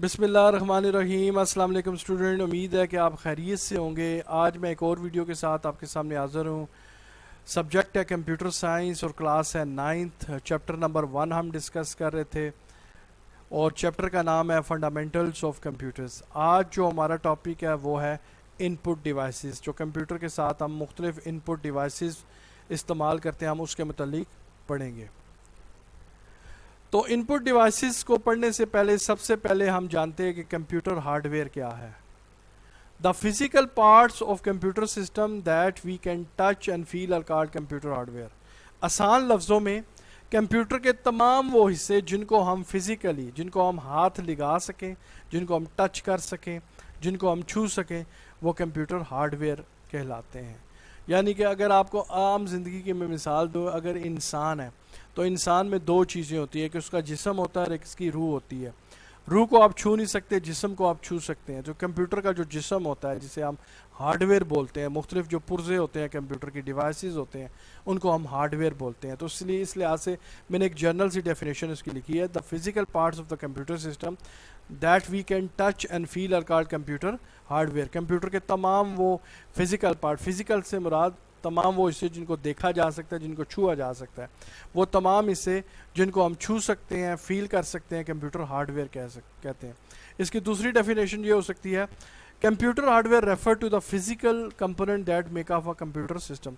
بسم اللہ الرحمن الرحیم۔ السلام علیکم اسٹوڈنٹ، امید ہے کہ آپ خیریت سے ہوں گے۔ آج میں ایک اور ویڈیو کے ساتھ آپ کے سامنے حاضر ہوں۔ سبجیکٹ ہے کمپیوٹر سائنس اور کلاس ہے 9th، چیپٹر نمبر 1 ہم ڈسکس کر رہے تھے اور چیپٹر کا نام ہے فنڈامنٹلز آف کمپیوٹرز۔ آج جو ہمارا ٹاپک ہے وہ ہے ان پٹ ڈیوائسز، جو کمپیوٹر کے ساتھ ہم مختلف ان پٹ ڈیوائسز استعمال کرتے ہیں، ہم اس کے متعلق پڑھیں گے۔ تو ان پٹ ڈیوائسز کو پڑھنے سے پہلے سب سے پہلے ہم جانتے ہیں کہ کمپیوٹر ہارڈ ویئر کیا ہے۔ The physical parts of computer system that we can touch and feel are called computer hardware. آسان لفظوں میں کمپیوٹر کے تمام وہ حصے جن کو ہم فزیکلی، جن کو ہم ہاتھ لگا سکیں، جن کو ہم ٹچ کر سکیں، جن کو ہم چھو سکیں، وہ کمپیوٹر ہارڈ ویئر کہلاتے ہیں۔ یعنی کہ اگر آپ کو عام زندگی کی میں مثال دو، اگر انسان ہے تو انسان میں دو چیزیں ہوتی ہیں، کہ اس کا جسم ہوتا ہے اور ایک اس کی روح ہوتی ہے۔ روح کو آپ چھو نہیں سکتے، جسم کو آپ چھو سکتے ہیں۔ جو کمپیوٹر کا جو جسم ہوتا ہے جسے ہم ہارڈ ویئر بولتے ہیں، مختلف جو پرزے ہوتے ہیں کمپیوٹر کی ڈیوائسز ہوتے ہیں ان کو ہم ہارڈ ویئر بولتے ہیں۔ تو اس لیے اس لحاظ سے میں نے ایک جرنل سی ڈیفینیشن اس کی لکھی ہے، the physical parts of the computer system that we can touch and feel are called computer hardware. Computer کے تمام وہ فزیکل پارٹ، فزیکل سے مراد تمام وہ حصے جن کو دیکھا جا سکتا ہے، جن کو چھوا جا سکتا ہے، وہ تمام حصے جن کو ہم چھو سکتے ہیں، فیل کر سکتے ہیں، کمپیوٹر ہارڈ ویئر کہتے ہیں۔ اس کی دوسری ڈیفینیشن یہ ہو سکتی ہے، computer hardware refer to the physical component that make up a computer system.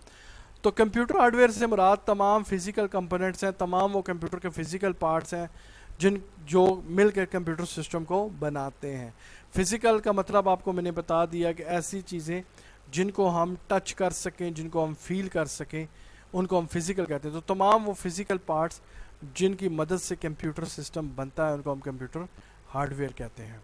تو کمپیوٹر ہارڈ ویئر سے مراد تمام فزیکل کمپوننٹس ہیں، تمام وہ کمپیوٹر کے فزیکل پارٹس ہیں جو مل کر کمپیوٹر سسٹم کو بناتے ہیں۔ فزیکل کا مطلب آپ کو میں نے بتا دیا کہ ایسی چیزیں جن کو ہم ٹچ کر سکیں، جن کو ہم فیل کر سکیں، ان کو ہم فزیکل کہتے ہیں۔ تو تمام وہ فزیکل پارٹس جن کی مدد سے کمپیوٹر سسٹم بنتا ہے ان کو ہم کمپیوٹر ہارڈ ویئر کہتے ہیں۔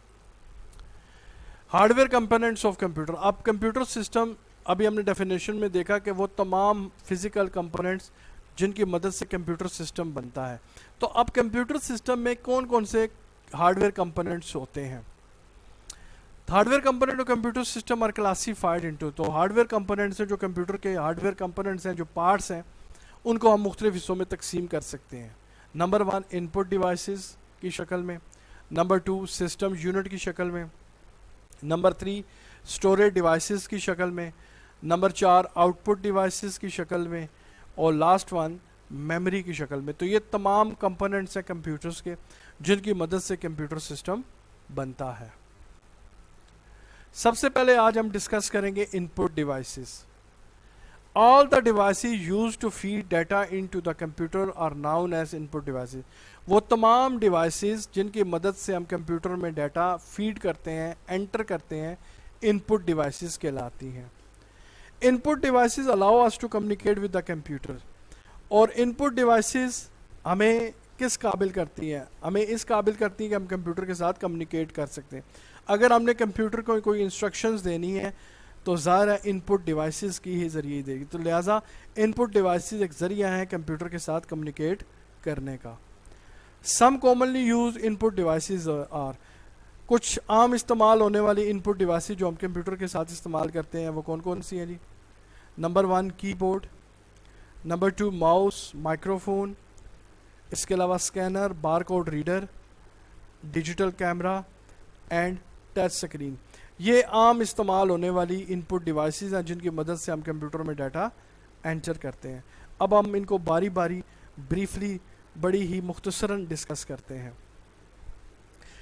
Hardware components of computer. اب کمپیوٹر سسٹم، ابھی ہم نے ڈیفینیشن میں دیکھا کہ وہ تمام فزیکل کمپوننٹس جن کی مدد سے کمپیوٹر سسٹم بنتا ہے۔ تو اب کمپیوٹر سسٹم میں کون کون سے ہارڈ ویئر کمپوننٹس ہوتے ہیں؟ Hardware component of computer system are classified into, تو ہارڈ ویئر کمپوننٹس ہیں جو کمپیوٹر کے ہارڈ ویئر کمپوننٹس ہیں، جو پارٹس ہیں، ان کو ہم مختلف حصوں میں تقسیم کر سکتے ہیں۔ نمبر 1 ان پٹ ڈیوائسز کی شکل میں، نمبر 2 سسٹم یونٹ کی شکل میں، نمبر 3 اسٹوریج ڈیوائسز کی شکل میں، نمبر 4 آؤٹ پٹ ڈیوائسز کی شکل میں، اور لاسٹ 1 میموری کی شکل میں۔ تو یہ تمام کمپوننٹس ہیں کمپیوٹرز کے جن کی مدد سے کمپیوٹر سسٹم بنتا ہے۔ سب سے پہلے آج ہم ڈسکس کریں گے input devices. All the devices used to feed data into the computer are known as input devices. وہ تمام ڈیوائسز جن کی مدد سے ہم کمپیوٹر میں ڈیٹا فیڈ کرتے ہیں، انٹر کرتے ہیں، ان پٹ ڈیوائسز کہلاتی ہیں۔ Input devices allow us to communicate with the computer. اور ان پٹ ڈیوائسز ہمیں کس قابل کرتی ہیں؟ ہمیں اس قابل کرتی ہیں کہ ہم کمپیوٹر کے ساتھ کمیونیکیٹ کر سکتے ہیں۔ اگر ہم نے کمپیوٹر کو کوئی انسٹرکشنز دینی ہے تو ظاہر ہے ان پٹ ڈیوائسز کی ہی ذریعے دے گی، تو لہٰذا ان پٹ ڈیوائسز ایک ذریعہ ہیں کمپیوٹر کے ساتھ کمیونیکیٹ کرنے کا۔ Some commonly use input devices are, کچھ عام استعمال ہونے والی ان پٹ ڈیوائسز جو ہم کمپیوٹر کے ساتھ استعمال کرتے ہیں وہ کون کون سی ہیں جی؟ Number 1 keyboard, number 2 mouse, microphone, اس کے علاوہ scanner, bar code reader, digital camera and touch screen. یہ عام استعمال ہونے والی ان پٹ ڈیوائسز ہیں جن کی مدد سے ہم کمپیوٹر میں ڈیٹا انٹر کرتے ہیں۔ اب ہم ان کو باری باری بریفلی بڑی ہی مختصراً ڈسکس کرتے ہیں۔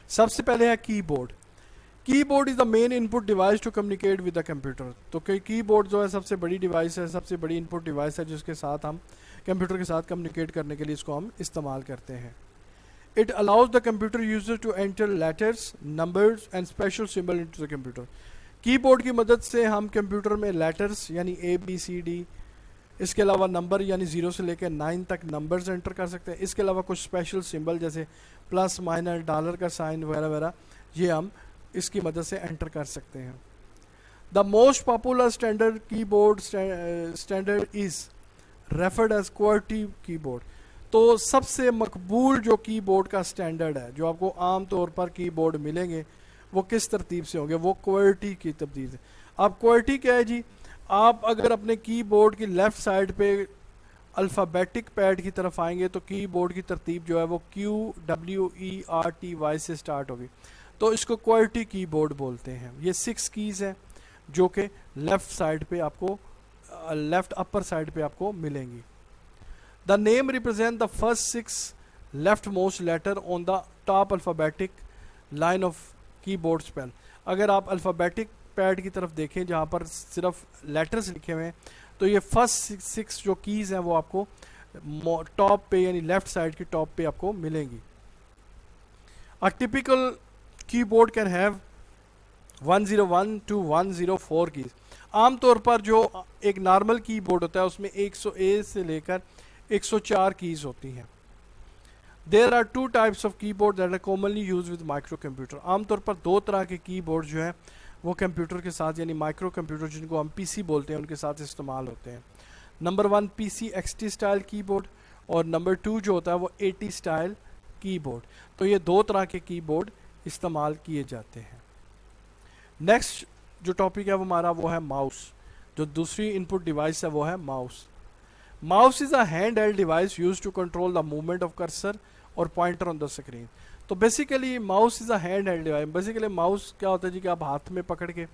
سب سے پہلے ہے keyboard. Keyboard is the main input device to communicate with the computer. تو کی بورڈ جو ہے سب سے بڑی ڈیوائس ہے، سب سے بڑی ان پٹ ڈیوائس ہے جس کے ساتھ ہم کمپیوٹر کے ساتھ کمیونیکیٹ کرنے کے لیے اس کو ہم استعمال کرتے ہیں۔ It allows the computer user to enter letters, numbers and special symbol into the computer۔ کی بورڈ کی مدد سے ہم کمپیوٹر میں لیٹرز یعنی ABCD، اس کے علاوہ نمبر یعنی 0 سے لے کے 9 تک نمبرز انٹر کر سکتے ہیں۔ اس کے علاوہ کچھ اسپیشل سمبل جیسے پلس، مائنس، ڈالر کا سائن وغیرہ وغیرہ یہ ہم اس کی مدد سے انٹر کر سکتے ہیں۔ The most popular standard keyboard standard is referred as QWERTY keyboard۔ تو سب سے مقبول جو کی بورڈ کا سٹینڈرڈ ہے، جو آپ کو عام طور پر کی بورڈ ملیں گے، وہ کس ترتیب سے ہوں گے؟ وہ QWERTY کی ترتیب سے۔ اب QWERTY کیا ہے جی؟ آپ اگر اپنے کی بورڈ کی لیفٹ سائڈ پہ الفابیٹک پیڈ کی طرف آئیں گے تو کی بورڈ کی ترتیب جو ہے وہ QWERTY سے سٹارٹ ہوگی۔ تو اس کو QWERTY کی بورڈ بولتے ہیں. یہ 6 کیز ہیں جو کہ لیفٹ سائڈ پہ آپ کو لیفٹ اپر سائڈ پہ آپ کو ملیں گی. The name represent the first 6 leftmost letter on the top alphabetic line of keyboard spell. اگر آپ الفابیٹک پیڈ کی طرف دیکھیں جہاں پر صرف لیٹرز لکھے ہوئے ہیں تو یہ فرسٹ 6 جو کیز ہیں وہ آپ کو ٹاپ پہ یعنی لیفٹ سائڈ کی ٹاپ پہ آپ کو ملیں گی. A typical keyboard can have 101 to 104 keys. عام طور پر جو ایک نارمل کی بورڈ ہوتا ہے اس میں 101 سے لے کر 104 کیز ہوتی ہیں. There are two types of keyboard that are commonly used with microcomputer. عام طور پر 2 طرح کے کی بورڈ جو ہیں وہ کمپیوٹر کے ساتھ یعنی مائکرو کمپیوٹر جن کو ہم پی سی بولتے ہیں ان کے ساتھ استعمال ہوتے ہیں. نمبر 1 پی سی ایکس ٹی اسٹائل کی بورڈ اور نمبر 2 جو ہوتا ہے وہ 80 اسٹائل کی بورڈ. تو یہ 2 طرح کے کی بورڈ استعمال کیے جاتے ہیں. نیکسٹ جو ٹاپک ہے وہ ہمارا وہ ہے ماؤس. جو دوسری ان پٹ ڈیوائس ہے وہ ہے mouse. Mouse is a hand held device use to control the movement of cursor اور پوائنٹر آن دا اسکرین. تو basically mouse is a hand held device. Basically mouse کیا ہوتا ہے جی کہ آپ ہاتھ میں پکڑ کے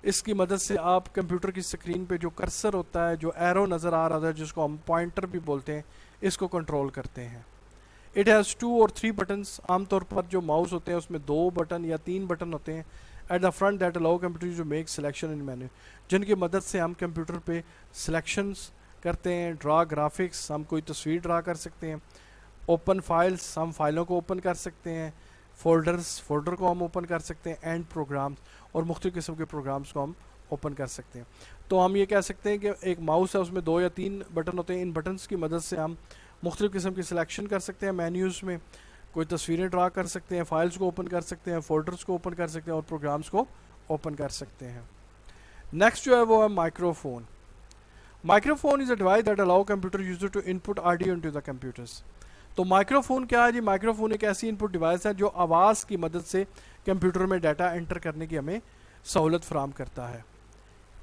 اس کی مدد سے آپ کمپیوٹر کی اسکرین پہ جو کرسر ہوتا ہے جو ایرو نظر آ رہا ہے جس کو ہم پوائنٹر بھی بولتے ہیں اس کو کنٹرول کرتے ہیں. اٹ ہیز 2 اور 3 بٹنس. عام طور پر جو ماؤس ہوتے ہیں اس میں 2 بٹن یا 3 بٹن ہوتے ہیں at the front that allow computer to make selection in menu جن کی مدد سے ہم کمپیوٹر پہ سلیکشنز کرتے ہیں. ڈرا گرافکس ہم کوئی تصویر ڈرا کر سکتے ہیں. اوپن فائلس ہم فائلوں کو اوپن کر سکتے ہیں. فولڈر کو ہم اوپن کر سکتے ہیں. اینڈ پروگرامز اور مختلف قسم کے پروگرامز کو ہم اوپن کر سکتے ہیں. تو ہم یہ کہہ سکتے ہیں کہ ایک ماؤس ہے اس میں 2 یا 3 بٹن ہوتے ہیں. ان بٹنز کی مدد سے ہم مختلف قسم کی سلیکشن کر سکتے ہیں. مینیوز میں کوئی تصویریں ڈرا کر سکتے ہیں. فائلز کو اوپن کر سکتے ہیں. فولڈرز کو اوپن کر سکتے ہیں اور پروگرامز کو اوپن کر سکتے ہیں. نیکسٹ جو ہے وہ ہے microphone. Microphone is a device that allow computer user to input audio into the computers. تو مائکرو فون کیا ہے جی؟ مائکرو فون ایک ایسی ان پٹ ڈیوائس ہے جو آواز کی مدد سے کمپیوٹر میں ڈیٹا انٹر کرنے کی ہمیں سہولت فراہم کرتا ہے.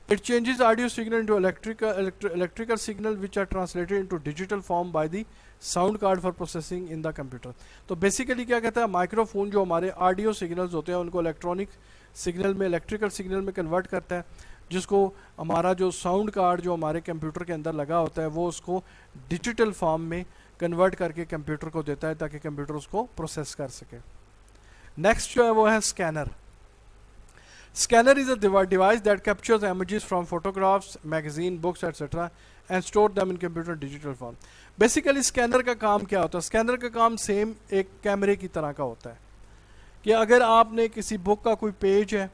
It changes audio signal into electrical signal which are translated into digital form by the sound card for processing in the computer. تو بیسیکلی کیا کہتا ہے مائکرو فون جو ہمارے آڈیو سگنلز ہوتے ہیں ان کو الیکٹرانک سگنل میں الیکٹریکل سگنل میں کنورٹ کرتا ہے جس کو ہمارا جو ساؤنڈ کارڈ جو ہمارے کمپیوٹر کے اندر لگا ہوتا ہے وہ اس کو ڈیجیٹل فارم میں کنورٹ کر کے کمپیوٹر کو دیتا ہے تاکہ کمپیوٹر اس کو پروسیس کر سکے. نیکسٹ جو ہے وہ ہے scanner. Scanner is a device that captures images from photographs, magazine, books, etc. and store them in computer digital form. Basically scanner کا کام کیا ہوتا ہے؟ scanner کا کام سیم ایک کیمرے کی طرح کا ہوتا ہے کہ اگر آپ نے کسی بک کا کوئی پیج ہے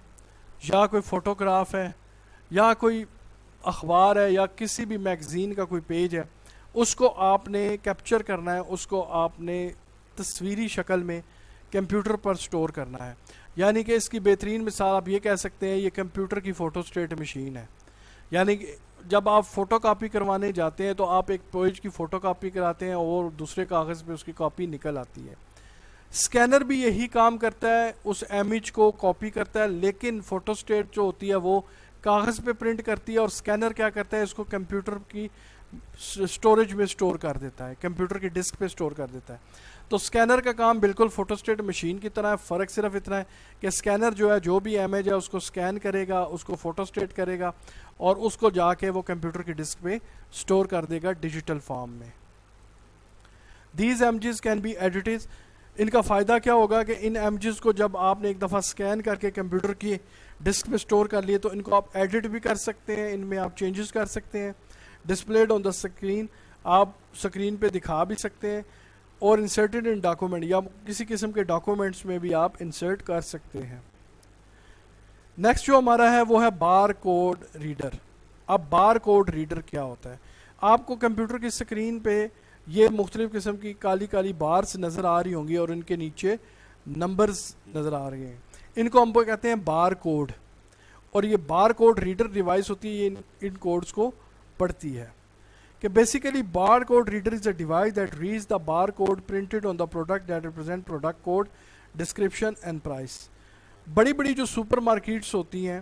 یا کوئی فوٹوگراف ہے یا کوئی اخبار ہے یا کسی بھی میگزین کا کوئی پیج ہے اس کو آپ نے کیپچر کرنا ہے, اس کو آپ نے تصویری شکل میں کمپیوٹر پر سٹور کرنا ہے. یعنی کہ اس کی بہترین مثال آپ یہ کہہ سکتے ہیں یہ کمپیوٹر کی فوٹو اسٹیٹ مشین ہے. یعنی کہ جب آپ فوٹو کاپی کروانے جاتے ہیں تو آپ ایک پیج کی فوٹو کاپی کراتے ہیں اور دوسرے کاغذ پہ اس کی کاپی نکل آتی ہے. اسکینر بھی یہی کام کرتا ہے, اس امیج کو کاپی کرتا ہے, لیکن فوٹو اسٹیٹ جو ہوتی ہے وہ کاغذ پہ پرنٹ کرتی ہے اور اسکینر کیا کرتا ہے اس کو کمپیوٹر کی اسٹوریج میں سٹور کر دیتا ہے, کمپیوٹر کی ڈسک پہ سٹور کر دیتا ہے. تو اسکینر کا کام بالکل فوٹو اسٹیٹ مشین کی طرح ہے, فرق صرف اتنا ہے کہ اسکینر جو ہے جو بھی امیج ہے اس کو اسکین کرے گا, اس کو فوٹو اسٹیٹ کرے گا اور اس کو جا کے وہ کمپیوٹر کی ڈسک پہ سٹور کر دے گا ڈیجیٹل فارم میں. These images can be edited. ان کا فائدہ کیا ہوگا کہ ان امیجز کو جب آپ نے ایک دفعہ اسکین کر کے کمپیوٹر کی ڈسک میں سٹور کر لیے تو ان کو آپ ایڈٹ بھی کر سکتے ہیں, ان میں آپ چینجز کر سکتے ہیں. ڈسپلیڈ آن دا اسکرین, آپ اسکرین پہ دکھا بھی سکتے ہیں, اور انسرٹڈ ان ڈاکومنٹ یا کسی قسم کے ڈاکومنٹس میں بھی آپ انسرٹ کر سکتے ہیں. نیکسٹ جو ہمارا ہے وہ ہے بار کوڈ ریڈر. اب بار کوڈ ریڈر کیا ہوتا ہے؟ آپ کو کمپیوٹر کی اسکرین پہ یہ مختلف قسم کی کالی کالی بارز نظر آ رہی ہوں گی اور ان کے نیچے نمبرز نظر آ رہے ہیں. ان کو ہم کہتے ہیں بار کوڈ, اور یہ بار کوڈ ریڈر ڈیوائس ہوتی ہے, یہ ان کوڈز کو پڑھتی ہے. کہ basically bar code reader is a device that reads the barcode printed on the product that represent product code, description and price. بڑی بڑی جو سپر مارکیٹس ہوتی ہیں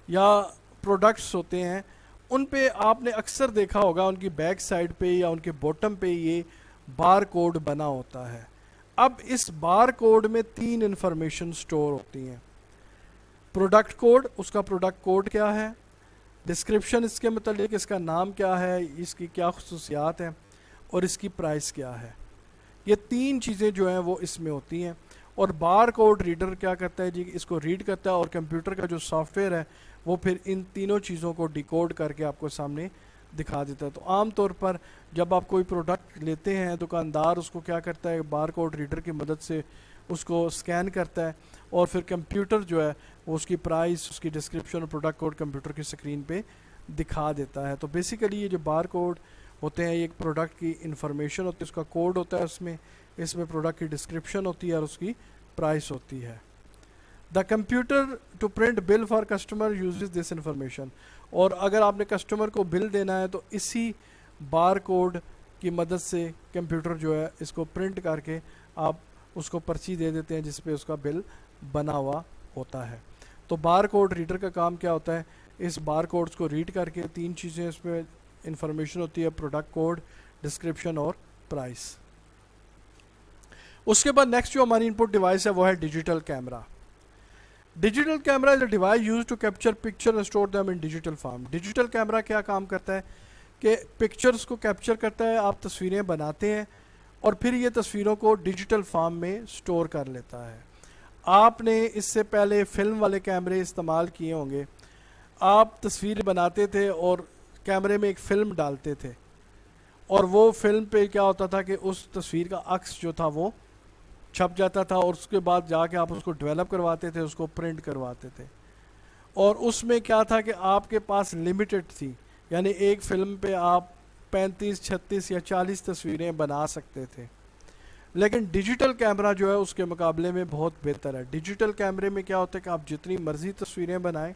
یا پروڈکٹس ہوتے ہیں ان پہ آپ نے اکثر دیکھا ہوگا ان کی بیک سائڈ پہ یا ان کے باٹم پہ یہ بار کوڈ بنا ہوتا ہے. اب اس بار کوڈ میں 3 انفارمیشن سٹور ہوتی ہیں. پروڈکٹ کوڈ، اس کا پروڈکٹ کوڈ کیا ہے، ڈسکرپشن اس کے متعلق، اس کا نام کیا ہے، اس کی کیا خصوصیات ہیں، اور اس کی پرائس کیا ہے. یہ 3 چیزیں جو ہیں وہ اس میں ہوتی ہیں. اور بار کوڈ ریڈر کیا کرتا ہے جی، اس کو ریڈ کرتا ہے، اور کمپیوٹر کا جو سافٹ ویئر ہے وہ پھر ان تینوں چیزوں کو ڈیکوڈ کر کے آپ کو سامنے دکھا دیتا ہے. تو عام طور پر جب آپ کوئی پروڈکٹ لیتے ہیں دکاندار اس کو کیا کرتا ہے، بار کوڈ ریڈر کی مدد سے اس کو سکین کرتا ہے، اور پھر کمپیوٹر جو ہے وہ اس کی پرائس، اس کی ڈسکرپشن اور پروڈکٹ کوڈ کمپیوٹر کی اسکرین پہ دکھا دیتا ہے. تو بیسیکلی یہ جو بار کوڈ ہوتے ہیں یہ ایک پروڈکٹ کی انفارمیشن ہوتی ہے، اس کا کوڈ ہوتا ہے، اس میں پروڈکٹ کی ڈسکرپشن ہوتی ہے اور اس کی پرائس ہوتی ہے. The computer to print bill for customer uses this information. اور اگر آپ نے کسٹمر کو بل دینا ہے تو اسی بار کوڈ کی مدد سے کمپیوٹر جو ہے اس کو پرنٹ کر کے آپ اس کو پرچی دے دیتے ہیں جس پہ اس کا بل بنا ہوا ہوتا ہے. تو بار کوڈ ریڈر کا کام کیا ہوتا ہے، اس بار کوڈز کو ریڈ کر کے 3 چیزیں اس پہ انفارمیشن ہوتی ہے، پروڈکٹ کوڈ، ڈسکرپشن اور پرائس. اس کے بعد نیکسٹ جو ہماری انپٹ ڈیوائس ہے وہ ہے digital camera. Digital camera is a device use to capture picture and store them in digital form. Digital camera کیا کام کرتا ہے کہ پکچرز کو کیپچر کرتا ہے، آپ تصویریں بناتے ہیں اور پھر یہ تصویروں کو ڈیجیٹل فارم میں اسٹور کر لیتا ہے. آپ نے اس سے پہلے فلم والے کیمرے استعمال کیے ہوں گے. آپ تصویر بناتے تھے اور کیمرے میں ایک فلم ڈالتے تھے، اور وہ فلم پہ کیا ہوتا تھا کہ اس تصویر کا عکس جو تھا وہ چھپ جاتا تھا، اور اس کے بعد جا کے آپ اس کو ڈیولپ کرواتے تھے، اس کو پرنٹ کرواتے تھے. اور اس میں کیا تھا کہ آپ کے پاس لمیٹڈ تھی، یعنی ایک فلم پہ آپ 35، 36 یا 40 تصویریں بنا سکتے تھے. لیکن ڈیجیٹل کیمرہ جو ہے اس کے مقابلے میں بہت بہتر ہے. ڈیجیٹل کیمرے میں کیا ہوتا ہے کہ آپ جتنی مرضی تصویریں بنائیں،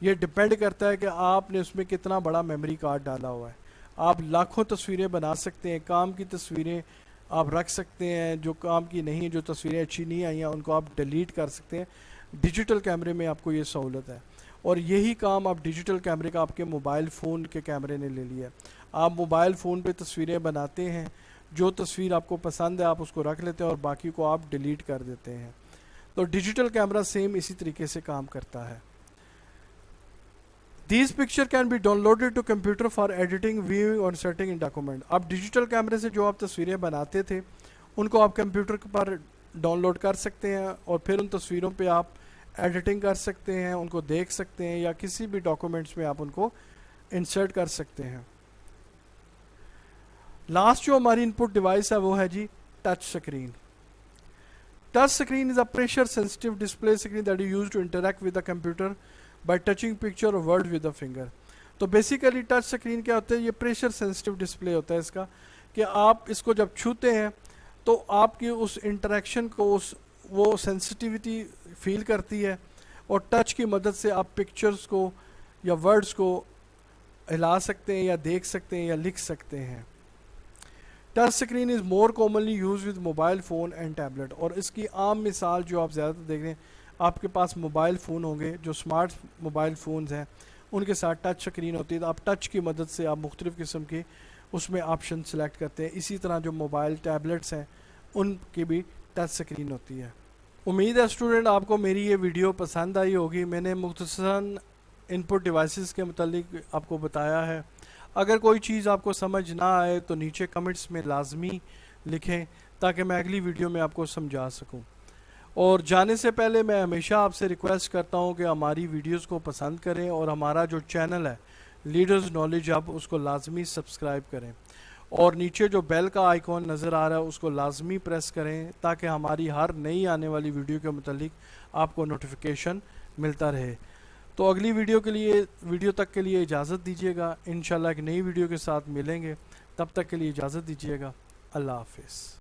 یہ ڈیپینڈ کرتا ہے کہ آپ نے اس میں کتنا بڑا میموری کارڈ ڈالا ہوا ہے. آپ لاکھوں تصویریں بنا سکتے ہیں، کام کی تصویریں آپ رکھ سکتے ہیں، جو کام کی نہیں، جو تصویریں اچھی نہیں آئی ہیں ان کو آپ ڈیلیٹ کر سکتے ہیں. ڈیجیٹل کیمرے میں آپ کو یہ سہولت ہے، اور یہی کام آپ ڈیجیٹل کیمرے کا آپ کے موبائل فون کے کیمرے نے لے لیا ہے. آپ موبائل فون پہ تصویریں بناتے ہیں، جو تصویر آپ کو پسند ہے آپ اس کو رکھ لیتے ہیں اور باقی کو آپ ڈیلیٹ کر دیتے ہیں. تو ڈیجیٹل کیمرہ سیم اسی طریقے سے کام کرتا ہے. These picture can be downloaded to computer for editing, viewing اور setting in document. اب ڈیجیٹل کیمرے سے جو آپ تصویریں بناتے تھے ان کو آپ کمپیوٹر پر ڈاؤن لوڈ کر سکتے ہیں، اور پھر ان تصویروں پہ آپ ایڈیٹنگ کر سکتے ہیں، ان کو دیکھ سکتے ہیں، یا کسی بھی ڈاکومنٹس میں آپ ان کو انسرٹ کر سکتے ہیں. لاسٹ جو ہماری انپٹ ڈیوائس ہے وہ ہے جی touch screen. Touch screen is a pressure sensitive display screen that is used to interact with the computer by touching picture or word with the finger. تو بیسیکلی ٹچ سکرین کیا ہوتا ہے، یہ pressure sensitive display ہوتا ہے اس کا، کہ آپ اس کو جب چھوتے ہیں تو آپ کی اس انٹریکشن کو وہ سینسٹیوٹی فیل کرتی ہے، اور ٹچ کی مدد سے آپ پکچرز کو یا ورڈز کو ہلا سکتے ہیں یا دیکھ سکتے ہیں یا لکھ سکتے ہیں. Touch screen is more commonly use with mobile phone and tablet. اور اس کی عام مثال جو آپ زیادہ تر دیکھ رہے ہیں، آپ کے پاس موبائل فون ہوں گے، جو اسمارٹ موبائل فونز ہیں ان کے ساتھ ٹچ سکرین ہوتی ہے. تو آپ ٹچ کی مدد سے آپ مختلف قسم کے اس میں آپشن سلیکٹ کرتے ہیں. اسی طرح جو موبائل ٹیبلٹس ہیں ان کی بھی ٹچ سکرین ہوتی ہے. امید ہے اسٹوڈنٹ آپ کو میری یہ ویڈیو پسند آئی ہوگی. میں نے مختصراً انپٹ ڈیوائسز کے متعلق آپ کو بتایا ہے. اگر کوئی چیز آپ کو سمجھ نہ آئے تو نیچے کمنٹس میں لازمی لکھیں تاکہ میں اگلی ویڈیو میں آپ کو سمجھا سکوں. اور جانے سے پہلے میں ہمیشہ آپ سے ریکویسٹ کرتا ہوں کہ ہماری ویڈیوز کو پسند کریں، اور ہمارا جو چینل ہے لیڈرز نالج ہب اس کو لازمی سبسکرائب کریں، اور نیچے جو بیل کا آئیکن نظر آ رہا ہے اس کو لازمی پریس کریں تاکہ ہماری ہر نئی آنے والی ویڈیو کے متعلق آپ کو نوٹیفیکیشن ملتا رہے. تو اگلی ویڈیو تک کے لیے اجازت دیجیے گا. انشاءاللہ ایک نئی ویڈیو کے ساتھ ملیں گے. تب تک کے لیے اجازت دیجیے گا. اللہ حافظ.